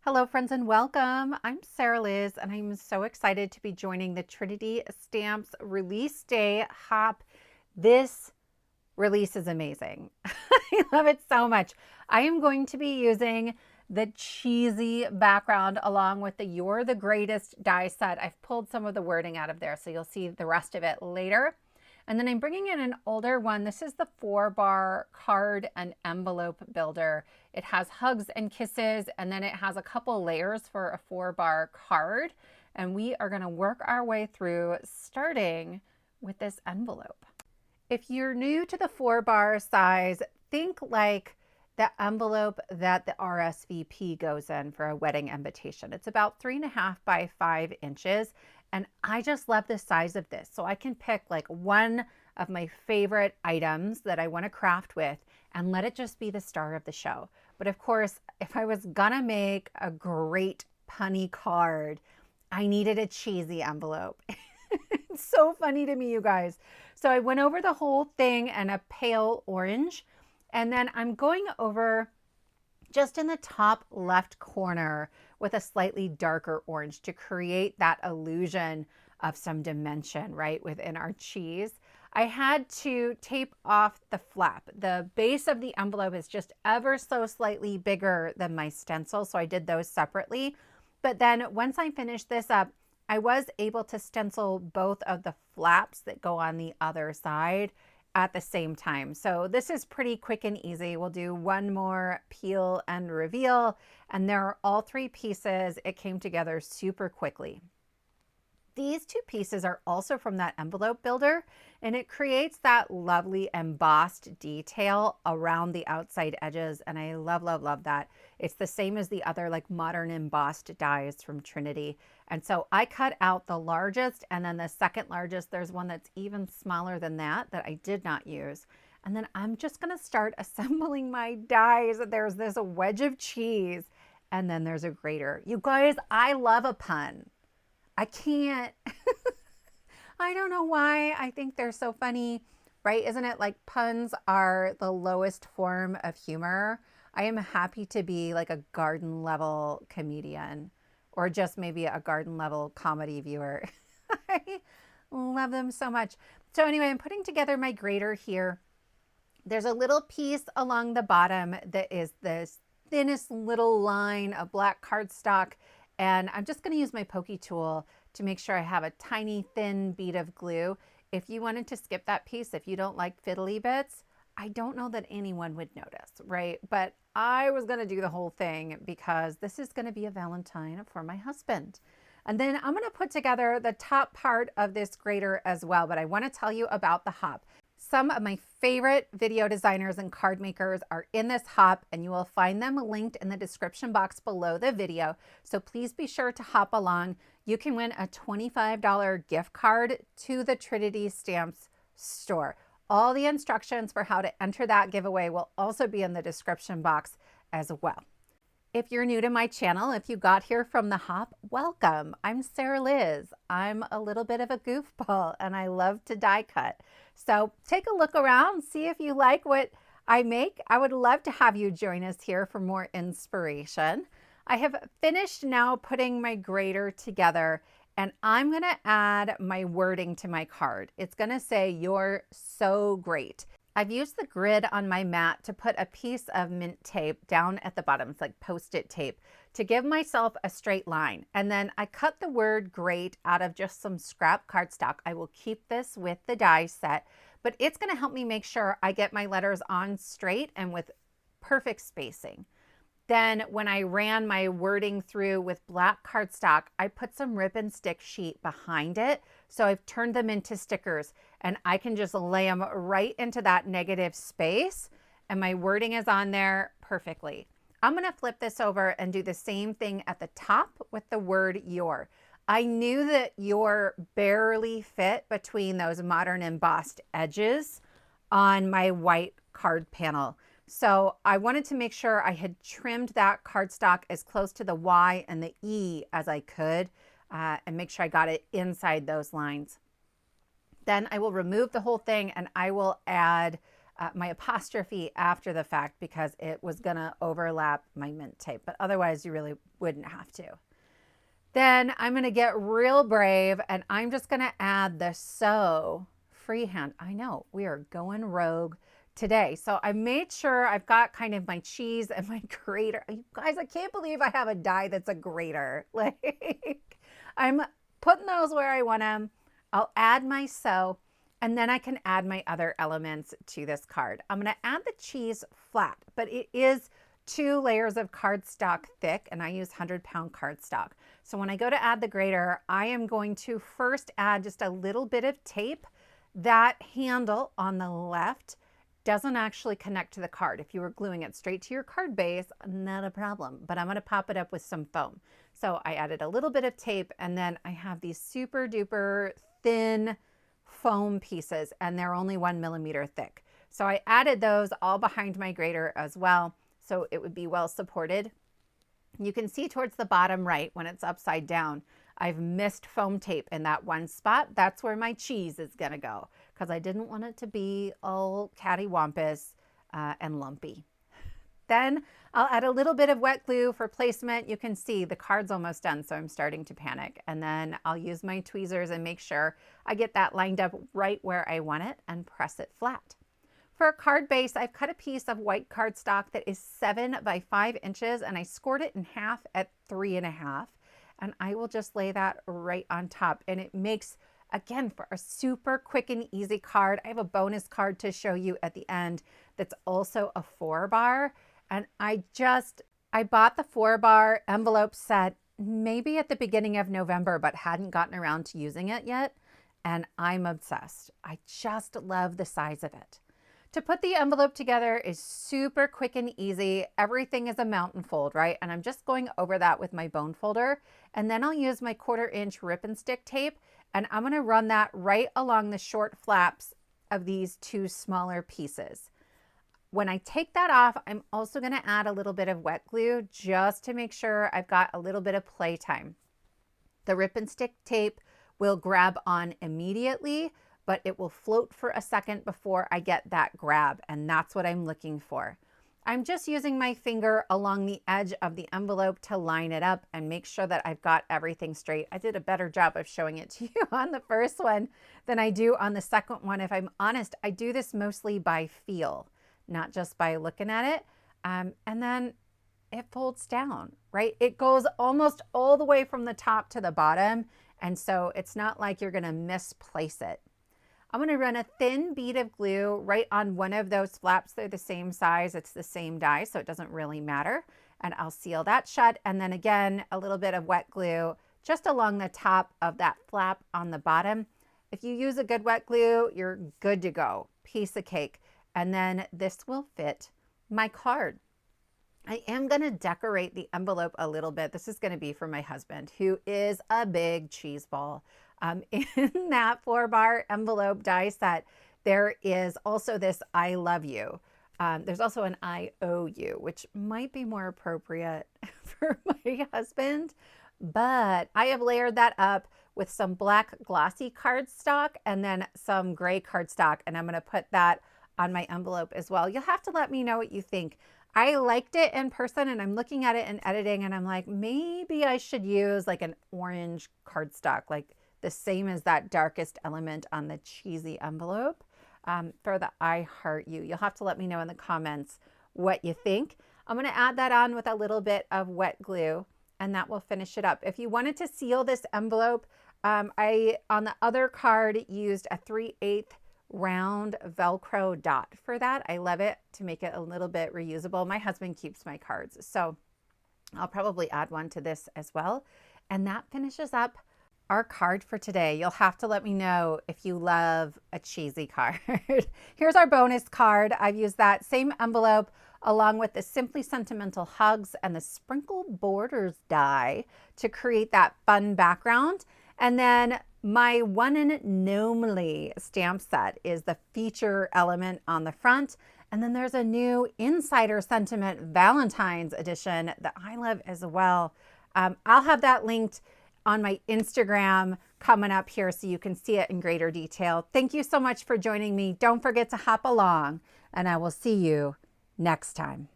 Hello friends and welcome. I'm Sarah Liz and I'm so excited to be joining the Trinity Stamps release day hop. This release is amazing. I love it so much. I am going to be using the cheesy background along with the You're the Greatest die set. I've pulled some of the wording out of there so you'll see the rest of it later. And then I'm bringing in an older one. This is the 4-bar card and envelope builder. It has hugs and kisses, and then it has a couple layers for a 4-bar card. And we are gonna work our way through starting with this envelope. If you're new to the 4-bar size, think like the envelope that the RSVP goes in for a wedding invitation. It's about 3.5 by 5 inches. And I just love the size of this. So I can pick like one of my favorite items that I want to craft with and let it just be the star of the show. But of course, if I was gonna make a great punny card, I needed a cheesy envelope. It's so funny to me, you guys. So I went over the whole thing in a pale orange, and then I'm going over just in the top left corner with a slightly darker orange to create that illusion of some dimension right within our cheese. I had to tape off the flap. The base of the envelope is just ever so slightly bigger than my stencil, so I did those separately. But then once I finished this up, I was able to stencil both of the flaps that go on the other side at the same time. So this is pretty quick and easy. We'll do one more peel and reveal, and there are all 3 pieces. It came together super quickly. These 2 pieces are also from that envelope builder, and it creates that lovely embossed detail around the outside edges, and I love, love, love that. It's the same as the other like modern embossed dies from Trinity. And so I cut out the largest, and then the second largest, there's one that's even smaller than that I did not use. And then I'm just gonna start assembling my dies. There's this wedge of cheese, and then there's a grater. You guys, I love a pun. I can't, I don't know why. I think they're so funny, right? Isn't it like puns are the lowest form of humor? I am happy to be like a garden level comedian or just maybe a garden level comedy viewer. I love them so much. So anyway, I'm putting together my grater here. There's a little piece along the bottom that is this thinnest little line of black cardstock. And I'm just going to use my pokey tool to make sure I have a tiny thin bead of glue. If you wanted to skip that piece, if you don't like fiddly bits, I don't know that anyone would notice, right? But I was going to do the whole thing because this is going to be a Valentine for my husband. And then I'm going to put together the top part of this grater as well. But I want to tell you about the hop. Some of my favorite video designers and card makers are in this hop, and you will find them linked in the description box below the video. So please be sure to hop along. You can win a $25 gift card to the Trinity Stamps store. All the instructions for how to enter that giveaway will also be in the description box as well. If you're new to my channel, if you got here from the hop, welcome. I'm Sarah Liz. I'm a little bit of a goofball and I love to die cut. So take a look around, see if you like what I make. I would love to have you join us here for more inspiration. I have finished now putting my grater together, and I'm gonna add my wording to my card. It's gonna say, "You're so great." I've used the grid on my mat to put a piece of mint tape down at the bottom. It's like Post-it tape to give myself a straight line. And then I cut the word great out of just some scrap cardstock. I will keep this with the die set, but it's gonna help me make sure I get my letters on straight and with perfect spacing. Then when I ran my wording through with black cardstock, I put some ribbon stick sheet behind it. So I've turned them into stickers, and I can just lay them right into that negative space, and my wording is on there perfectly. I'm gonna flip this over and do the same thing at the top with the word your. I knew that your barely fit between those modern embossed edges on my white card panel. So I wanted to make sure I had trimmed that cardstock as close to the Y and the E as I could, and make sure I got it inside those lines. Then I will remove the whole thing and I will add my apostrophe after the fact because it was going to overlap my mint tape, but otherwise you really wouldn't have to. Then I'm going to get real brave and I'm just going to add the sew freehand. I know we are going rogue today. So I made sure I've got kind of my cheese and my grater. You guys, I can't believe I have a die that's a grater. Like I'm putting those where I want them. I'll add my sew and then I can add my other elements to this card. I'm going to add the cheese flat, but it is 2 layers of cardstock thick and I use 100-pound cardstock. So when I go to add the grater, I am going to first add just a little bit of tape. That handle on the left doesn't actually connect to the card. If you were gluing it straight to your card base, not a problem, but I'm going to pop it up with some foam. So I added a little bit of tape and then I have these super duper thin foam pieces and they're only 1 millimeter thick. So I added those all behind my grater as well, so it would be well supported. You can see towards the bottom right when it's upside down, I've missed foam tape in that one spot. That's where my cheese is gonna go because I didn't want it to be all cattywampus and lumpy. Then I'll add a little bit of wet glue for placement. You can see the card's almost done, so I'm starting to panic. And then I'll use my tweezers and make sure I get that lined up right where I want it and press it flat. For a card base, I've cut a piece of white cardstock that is 7 by 5 inches and I scored it in half at 3.5. And I will just lay that right on top. And it makes, again, for a super quick and easy card. I have a bonus card to show you at the end that's also a 4-bar. And I bought the 4-bar envelope set maybe at the beginning of November, but hadn't gotten around to using it yet. And I'm obsessed. I just love the size of it. To put the envelope together is super quick and easy. Everything is a mountain fold, right? And I'm just going over that with my bone folder. And then I'll use my 1/4 inch rip and stick tape. And I'm gonna run that right along the short flaps of these 2 smaller pieces. When I take that off, I'm also gonna add a little bit of wet glue just to make sure I've got a little bit of play time. The rip and stick tape will grab on immediately, but it will float for a second before I get that grab, and that's what I'm looking for. I'm just using my finger along the edge of the envelope to line it up and make sure that I've got everything straight. I did a better job of showing it to you on the first one than I do on the second one. If I'm honest, I do this mostly by feel, not just by looking at it. And then it folds down, right? It goes almost all the way from the top to the bottom, and so it's not like you're gonna misplace it. I'm going to run a thin bead of glue right on one of those flaps. They're the same size. It's the same die, so it doesn't really matter. And I'll seal that shut. And then again, a little bit of wet glue just along the top of that flap on the bottom. If you use a good wet glue, you're good to go. Piece of cake. And then this will fit my card. I am going to decorate the envelope a little bit. This is going to be for my husband, who is a big cheese ball. In that 4-bar envelope die set, there is also this I love you. There's also an I owe you, which might be more appropriate for my husband, but I have layered that up with some black glossy cardstock and then some gray cardstock, and I'm going to put that on my envelope as well. You'll have to let me know what you think. I liked it in person and I'm looking at it in editing and I'm like, maybe I should use like an orange cardstock, like the same as that darkest element on the cheesy envelope for the I heart you. You'll have to let me know in the comments what you think. I'm going to add that on with a little bit of wet glue and that will finish it up. If you wanted to seal this envelope, I on the other card used a 3/8 round Velcro dot for that. I love it to make it a little bit reusable. My husband keeps my cards, so I'll probably add one to this as well. And that finishes up our card for today. You'll have to let me know if you love a cheesy card. Here's our bonus card. I've used that same envelope along with the Simply Sentimental Hugs and the Sprinkle Borders die to create that fun background. And then my One and Gnomely stamp set is the feature element on the front. And then there's a new Insider Sentiment Valentines edition that I love as well. I'll have that linked on my Instagram coming up here so you can see it in greater detail. Thank you so much for joining me. Don't forget to hop along and I will see you next time.